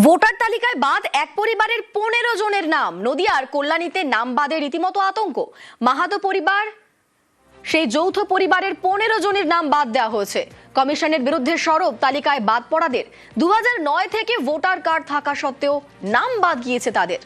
Voter তালিকায় বাদ এক পরিবারের 15 জনের নাম। নদিয়ার কল্যাণীতে নাম বাদের রীতিমতো আতঙ্ক। মাহাতো পরিবার, সেই যৌথ পরিবারের 15 জনের নাম বাদ দেওয়া হয়েছে। কমিশনের বিরুদ্ধে সরব তালিকায় বাদ পড়াদের। 2009 থেকে ভোটার কার্ড থাকা সত্ত্বেও নাম বাদ গিয়েছে তাদের।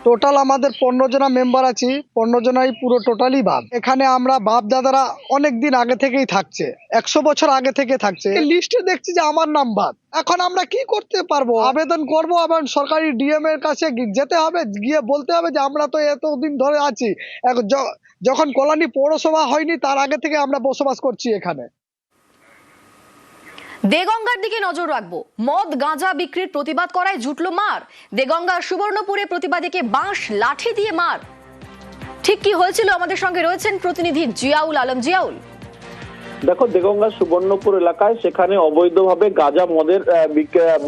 টোটাল আমাদের 15 জনা মেম্বার আছি, 15 জনাই পুরো টোটালি বাদ। এখানে আমরা বাপ দাদারা অনেক দিন আগে থেকেই থাকছে, 100 বছর আগে থেকে থাকছে। লিস্টে দেখছি যে আমার নাম বাদ। এখন আমরা কি করতে পারবো? আবেদন করবো, আবার সরকারি ডিএম এর কাছে যেতে হবে, গিয়ে বলতে হবে যে আমরা তো এতদিন ধরে আছি। যখন কল্যাণী পৌরসভা হয়নি তার আগে থেকে আমরা বসবাস করছি এখানে। দেগঙ্গার দিকে নজর রাখবো। মদ গাঁজা বিক্রির প্রতিবাদ করায় জুটলো মার। দেগঙ্গার সুবর্ণপুরে প্রতিবাদীকে বাঁশ লাঠি দিয়ে মার। ঠিক কি হয়েছিল আমাদের সঙ্গে রয়েছেন প্রতিনিধি জিয়াউল আলম। জিয়াউল, দেখো, দেগঙ্গা সুবর্ণপুর এলাকায় সেখানে অবৈধভাবে গাঁজা মদের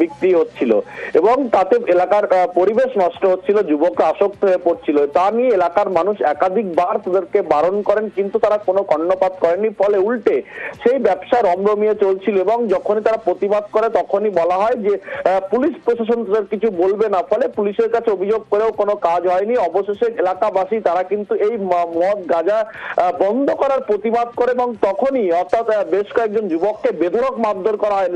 বিক্রি হচ্ছিল এবং তাতে এলাকার পরিবেশ নষ্ট হচ্ছিল, যুবকরা আসক্ত হয়ে পড়ছিল। তা নিয়ে এলাকার মানুষ একাধিকবার তাদেরকে বারণ করেন, কিন্তু তারা কোনো কর্ণপাত করেনি। ফলে উল্টে সেই ব্যবসা রমরমিয়ে চলছিল এবং যখনই তারা প্রতিবাদ করে তখনই বলা হয় যে পুলিশ প্রশাসন তাদের কিছু বলবে না। ফলে পুলিশের কাছে অভিযোগ করেও কোনো কাজ হয়নি। অবশেষে এলাকাবাসী তারা কিন্তু এই মদ গাঁজা বন্ধ করার প্রতিবাদ করে এবং তখনই অর্থাৎ বেশ কয়েকজন যুবককে বেধড়ক মারধর করা হয়।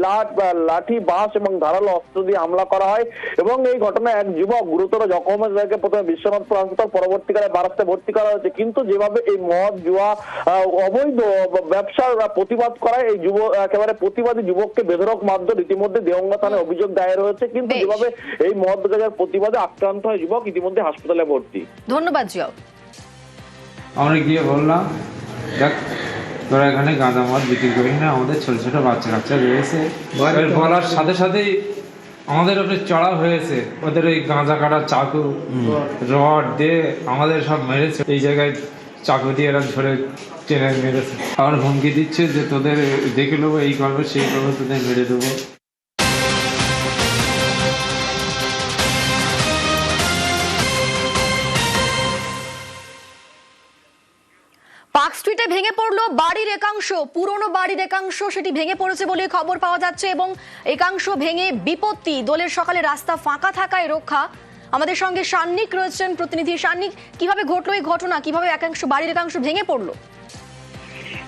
লাঠি, বাঁশ এবং ধারালো অস্ত্র দিয়ে হামলা করা হয় এবং এই ঘটনায় এক যুবক গুরুতর জখম হয়ে তাকে প্রথমে বিশ্বনাথপুর হাসপাতাল, পরবর্তীকালে বারাসতে ভর্তি করা হয়েছে। কিন্তু যেভাবে এই মদ জুয়া অবৈধ ব্যবসার প্রতিবাদ করায় এই একেবারে প্রতিবাদী যুবককে বেধড়ক মারধর ইতিমধ্যে দেগঙ্গা থানায় অভিযোগ দায়ের হয়েছে। কিন্তু যেভাবে এই মদ গাঁজার প্রতিবাদে আক্রান্ত হয় যুবক, ইতিমধ্যে হাসপাতালে ভর্তি। ধন্যবাদ জিয়াউল। আমরা গিয়ে বললাম, দেখ তোরা এখানে গাঁজা মদ বিক্রি করি না, আমাদের ছোট ছোট বাচ্চা কাচ্চা রয়েছে। বলার সাথে সাথেই আমাদের ওপরে চড়া হয়েছে। ওদের ওই গাঁজা কাটার চাকু রড দিয়ে আমাদের সব মেরেছে। এই জায়গায় চাকু দিয়ে এরা ধরে টেনে মেরেছে। আবার হুমকি দিচ্ছে যে তোদের দেখে নেবো, এই করবো সেই করবো, তোদের মেরে দেবো। পার্ক স্ট্রিটে ভেঙে পড়লো বাড়ির একাংশ। পুরনো বাড়ির একাংশ সেটি ভেঙে পড়েছে বলে খবর পাওয়া যাচ্ছে এবং একাংশ ভেঙে বিপত্তি। দোলের সকালে রাস্তা ফাঁকা থাকায় রক্ষা। আমাদের সঙ্গে সান্নিক রয়েছেন প্রতিনিধি। সান্নিক, কিভাবে ঘটলো এই ঘটনা? কিভাবে একাংশ বাড়ির একাংশ ভেঙে পড়লো?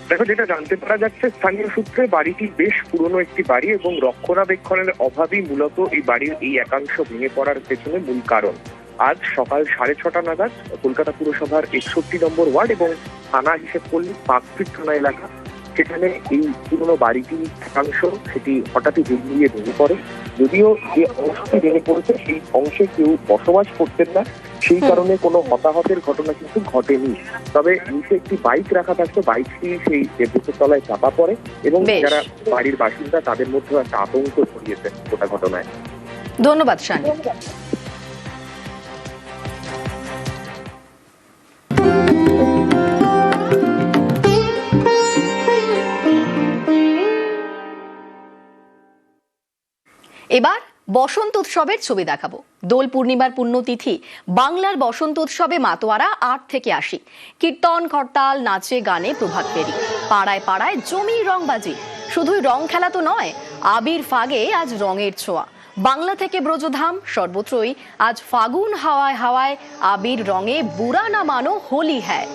দেখো, যেটা জানতে পারা যাচ্ছে স্থানীয় সূত্রে, বাড়িটি বেশ পুরনো একটি বাড়ি এবং রক্ষণাবেক্ষণের অভাবই মূলত এই বাড়ির এই একাংশ ভেঙে পড়ার পেছনে মূল কারণ। আজ সকাল 6:30 নাগাদ কলকাতা পুরসভার 61 নম্বর ওয়ার্ড এবং থানা হিসেব করলে পার্ক স্ট্রিট থানা এলাকা, সেখানে এই পুরনো বাড়িটির একাংশ সেটি হঠাৎই ভেঙে পড়ে। যদিও যে অংশটি ভেঙে পড়েছে সেই অংশে কেউ বসবাস করতেন না, সেই কারণে কোনো হতাহতের ঘটনা কিন্তু ঘটেনি। তবে নিচে একটি বাইক রাখা থাকতো, বাইকটি সেই দেবদাসের তলায় চাপা পড়ে এবং যারা বাড়ির বাসিন্দা তাদের মধ্যে একটা আতঙ্ক ছড়িয়েছে গোটা ঘটনায়। ধন্যবাদ সান্নিক। এবার বসন্ত উৎসবের ছবি দেখাবো। দোল পূর্ণিমার পুণ্যতিথি বাংলার বসন্ত উৎসবে মাতোয়ারা 8 থেকে 80। কীর্তন, করতাল, নাচে গানে প্রভাত ফেরি। পাড়ায় পাড়ায় জমি রংবাজি। শুধুই রং খেলা তো নয়, আবির ফাগে আজ রঙের ছোঁয়া। বাংলা থেকে ব্রজধাম সর্বত্রই আজ ফাগুন হাওয়ায় হাওয়ায় আবির রঙে বুড়া না মানো হোলি হ্যায়।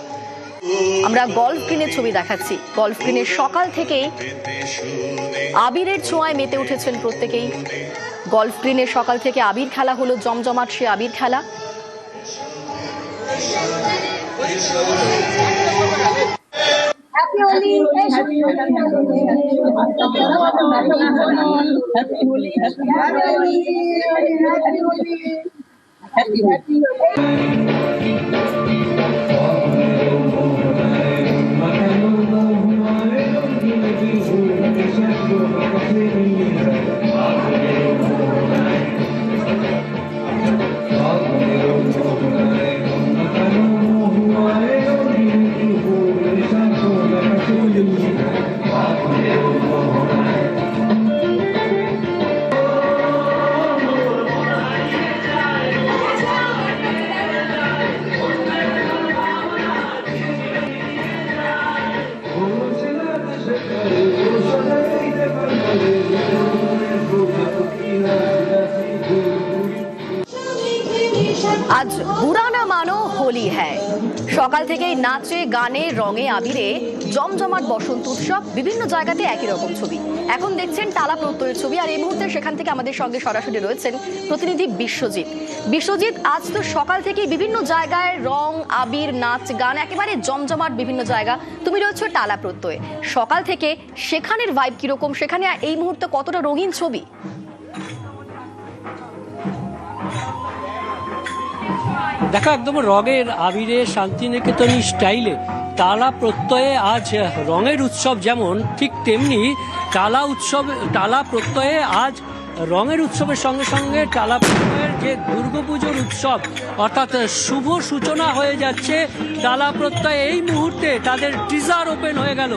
আমরা গল্ফ গ্রিনের ছবি দেখাচ্ছি। গল্ফ গ্রিনের সকাল থেকেই আবিরের ছোঁয়ায় মেতে উঠেছেন প্রত্যেকেই। গল্ফ গ্রিনের সকাল থেকে আবির খেলা হলো, জমজমাট সে আবির খেলা। আজ বুরা না মানো হোলি হ্যায়। সকাল থেকেই নাচে গানে রঙে আবিরে জমজমাট বসন্ত উৎসব। বিভিন্ন জায়গাতে একই রকম ছবি। এখন দেখছেন টালা প্রত্যয়ের ছবি, আর এই মুহূর্তে সেখান থেকে আমাদের সঙ্গে সরাসরি রয়েছেন প্রতিনিধি বিশ্বজিৎ। বিশ্বজিৎ, আজ তো সকাল থেকেই বিভিন্ন জায়গায় রং আবির নাচ গান একেবারে জমজমাট বিভিন্ন জায়গা। তুমি রয়েছো টালা প্রত্যয়ে, সকাল থেকে সেখানের ভাইব কিরকম, সেখানে এই মুহূর্তে কতটা রঙিন ছবি? দেখা একদম রঙের আবিরে শান্তিনিকেতনী স্টাইলে টালা প্রত্যয়ে আজ রঙের উৎসব, যেমন ঠিক তেমনি টালা প্রত্যয়ে আজ রঙের উৎসবের সঙ্গে সঙ্গে টালা প্রত্যয়ের যে দুর্গাপুজোর উৎসব অর্থাৎ শুভ সূচনা হয়ে যাচ্ছে। টালা প্রত্যয় এই মুহূর্তে তাদের টিজার ওপেন হয়ে গেল।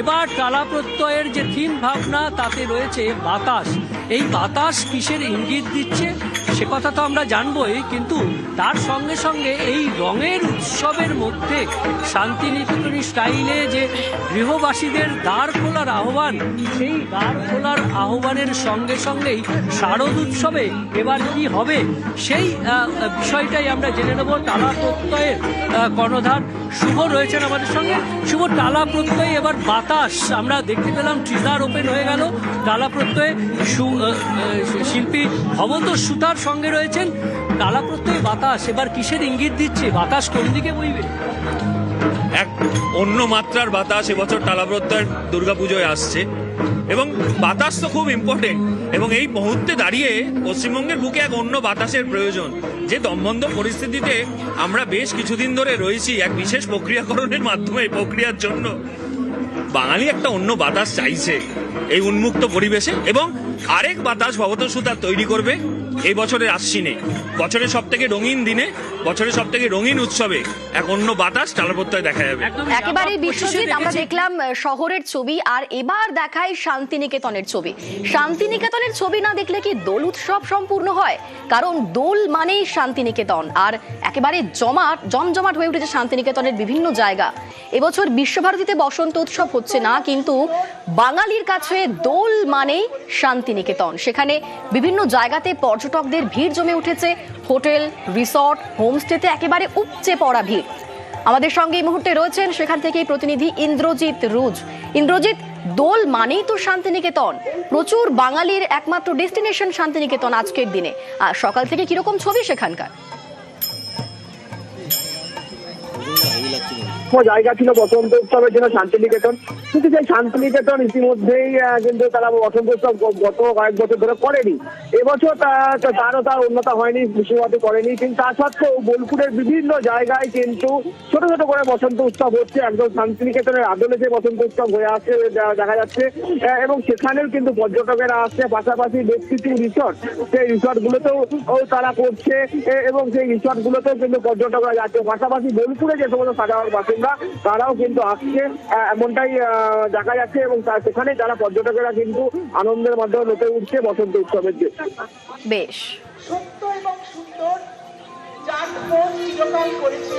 এবার টালা প্রত্যয়ের যে থিম ভাবনা তাতে রয়েছে বাতাস। এই বাতাস কিসের ইঙ্গিত দিচ্ছে সে কথা তো আমরা জানবই, কিন্তু তার সঙ্গে সঙ্গে এই রঙের উৎসবের মধ্যে শান্তিনিকেতনী স্টাইলে যে গৃহবাসীদের দ্বার খোলার আহ্বান, সেই দ্বার খোলার আহ্বানের সঙ্গে সঙ্গেই শারদ উৎসবে এবার কি হবে সেই বিষয়টাই আমরা জেনে নেব। টালা প্রত্যয়ের কর্ণধার শুভ রয়েছেন আমাদের সঙ্গে। শুভ, টালা প্রত্যয়ে এবার বাতাস আমরা দেখতে পেলাম, ট্রিজার ওপেন হয়ে গেল। টালা প্রত্যয়ে শিল্পী ভবতোষ সুতার সঙ্গে রয়েছেন। টালা প্রত্যয়ে বাতাস এবার কিসের ইঙ্গিত দিচ্ছে, বাতাস কোন দিকে বইবে? এক অন্য মাত্রার বাতাস এবছর টালা প্রত্যয়ের দুর্গাপুজোয় আসছে, এবং বাতাস তো খুব ইম্পর্টেন্ট। এবং এই মুহূর্তে দাঁড়িয়ে পশ্চিমবঙ্গের বুকে এক অন্য বাতাসের প্রয়োজন। যে দমবন্ধ পরিস্থিতিতে আমরা বেশ কিছুদিন ধরে রয়েছি, এক বিশেষ প্রক্রিয়াকরণের মাধ্যমে এই প্রক্রিয়ার জন্য বাঙালি একটা অন্য বাতাস চাইছে এই উন্মুক্ত পরিবেশে, এবং আরেক বাতাস ভবতোষ সুতার তৈরি করবে এই বছরের আশ্বিনে। বছরের সব থেকে রঙিন দিনে, বছরের সব থেকে রঙিন উৎসবে এক অন্য বাতাস টালা প্রত্যয় দেখা যাবে। একেবারে বিশ্বজিৎ, আমরা দেখলাম শহরের ছবি, আর এবার দেখাই শান্তিনিকেতনের ছবি। শান্তিনিকেতনের ছবি না দেখলে কি দোল উৎসব সম্পূর্ণ হয়? কারণ দোল মানেই শান্তিনিকেতন, আর একেবারে জমজমাট হয়ে উঠেছে শান্তিনিকেতনের বিভিন্ন জায়গা। এবছর বিশ্বভারতীতে বসন্ত উৎসব হচ্ছে না, কিন্তু বাঙালির কাছে দোল মানেই শান্তিনিকেতন। সেখানে বিভিন্ন জায়গাতে পর্যটকদের ভিড় জমে উঠেছে। হোটেল, রিসর্ট, হোমস্টেতে একেবারে উপচে পড়া ভিড়। আমাদের সঙ্গে এই মুহূর্তে রয়েছেন সেখান থেকেই প্রতিনিধি ইন্দ্রজিৎ রুজ। ইন্দ্রজিৎ, দোল মানেই তো শান্তিনিকেতন, প্রচুর বাঙালির একমাত্র ডেস্টিনেশন শান্তিনিকেতন আজকের দিনে। আর সকাল থেকে কিরকম ছবি সেখানকার? জায়গা ছিল বসন্ত উৎসবের জন্য শান্তিনিকেতন, কিন্তু সেই শান্তিনিকেতন ইতিমধ্যেই কিন্তু তারা বসন্ত উৎসব গত কয়েক বছর ধরে করেনি। এবছর তারও তার উন্নত হয়নি, বিশ্বভারতী করেনি, কিন্তু তা সত্ত্বেও বোলপুরের বিভিন্ন জায়গায় কিন্তু ছোট ছোট করে বসন্ত উৎসব হচ্ছে। একদম শান্তিনিকেতনের আদলে যে বসন্ত উৎসব হয়ে আসছে দেখা যাচ্ছে, এবং সেখানেও কিন্তু পর্যটকেরা আসছে। পাশাপাশি বেশ কিছু রিসর্ট, সেই রিসর্ট গুলোতেও তারা করছে, এবং সেই রিসর্ট গুলোতেও কিন্তু পর্যটকরা যাচ্ছে। পাশাপাশি বোলপুরে যে সমস্ত সাধারণ বাসিন্দা তারাও কিন্তু আসছে, এমনটাই দেখা যাচ্ছে, এবং সেখানে যারা পর্যটকেরা কিন্তু আনন্দের মাধ্যমে মেতে উঠছে বসন্ত উৎসবের যে বেশ সত্য এবং সুন্দর যার মন চিরকাল করেছে